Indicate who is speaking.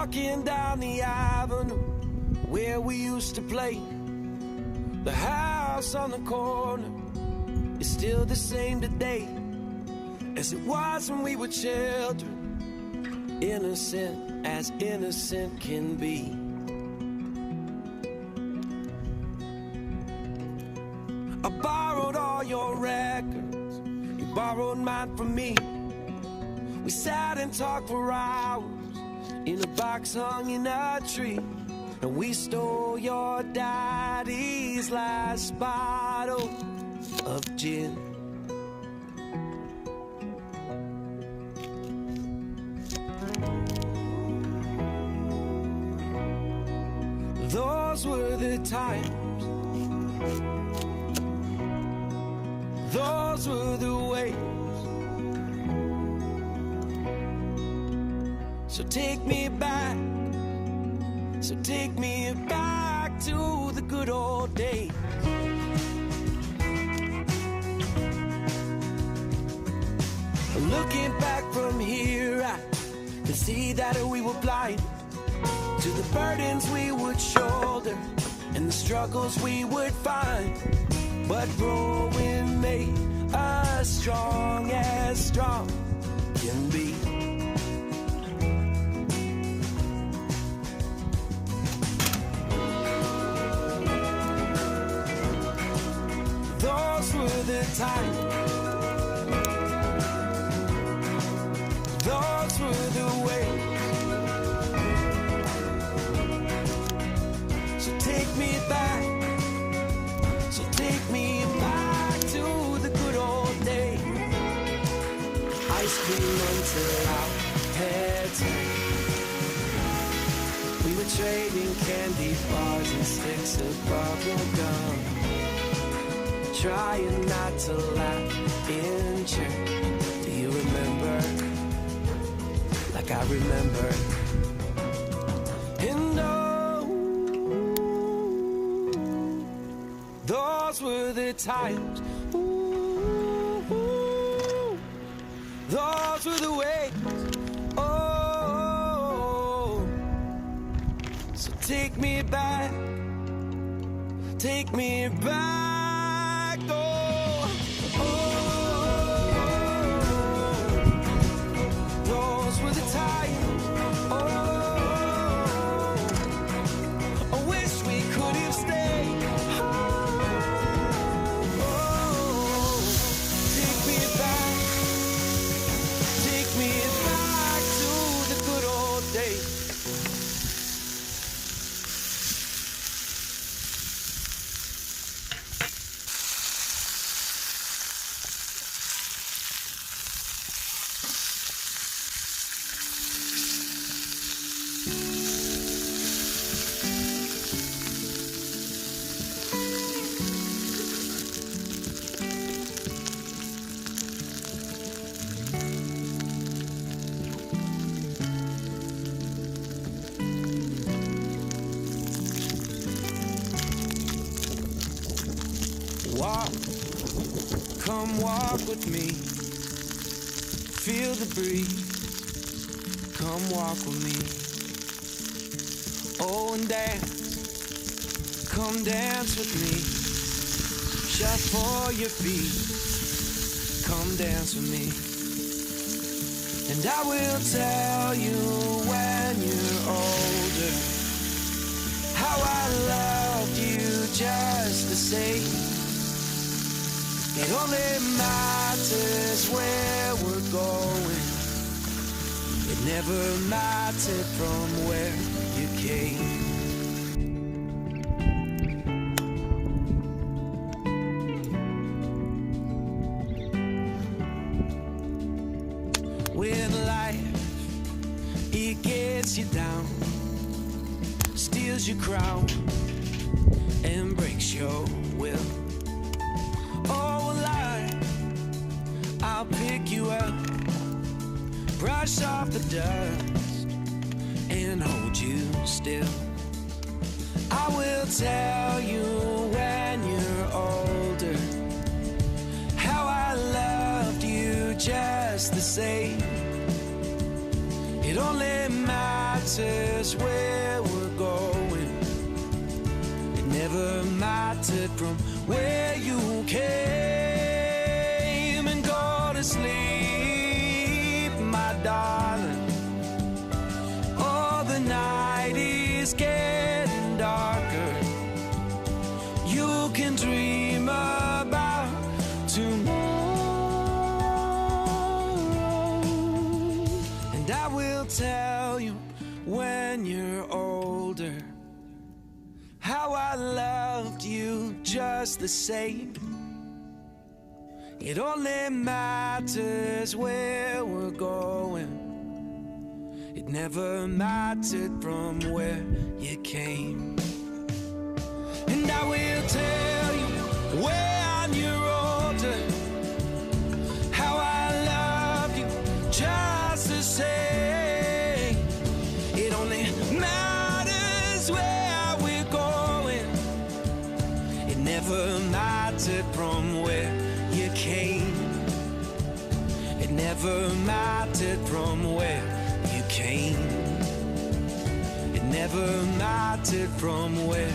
Speaker 1: Walking down the avenue where we used to play. The house on the corner is still the same today as it was when we were children, innocent as innocent can be. I borrowed all your records, you borrowed mine from me. We sat and talked for hours in a box hung in a tree, and we stole your daddy's last bottle of gin. Those were the times, those were the ways. So take me back, so take me back to the good old days. Looking back from here, I can see that we were blind to the burdens we would shoulder and the struggles we would find. But growing made us strong as strong can be. Those were the times, those were the ways. So take me back, so take me back to the good old days. Ice cream until our heads hurt. We were trading candy bars and sticks of bubble gum, trying not to laugh in church. Do you remember? Like I remember. And oh, those were the times. Ooh, those were the ways. Oh, so take me back, take me back. Come walk with me, feel the breeze. Come walk with me, oh, and dance. Come dance with me, shuffle your feet. Come dance with me, and I will tell you when you're older how I loved you just the same. It only matters where we're going. It never mattered from where you came. When life, it gets you down, steals your crown, and breaks your will. I'll pick you up, brush off the dust, and hold you still. I will tell you when you're older how I loved you just the same. It only matters matters where we're going. It never mattered from where you came. And go to sleep, my darling. Oh, the night is getting darker. You can dream about tomorrow. And I will tell you when you're older how I loved you just the same. It only matters where we're going. It never mattered from where you came. And I will tell you when you're older how I love you just the same. It only matters where we're going. It never mattered from where you came. It never mattered from where you came. It never mattered from where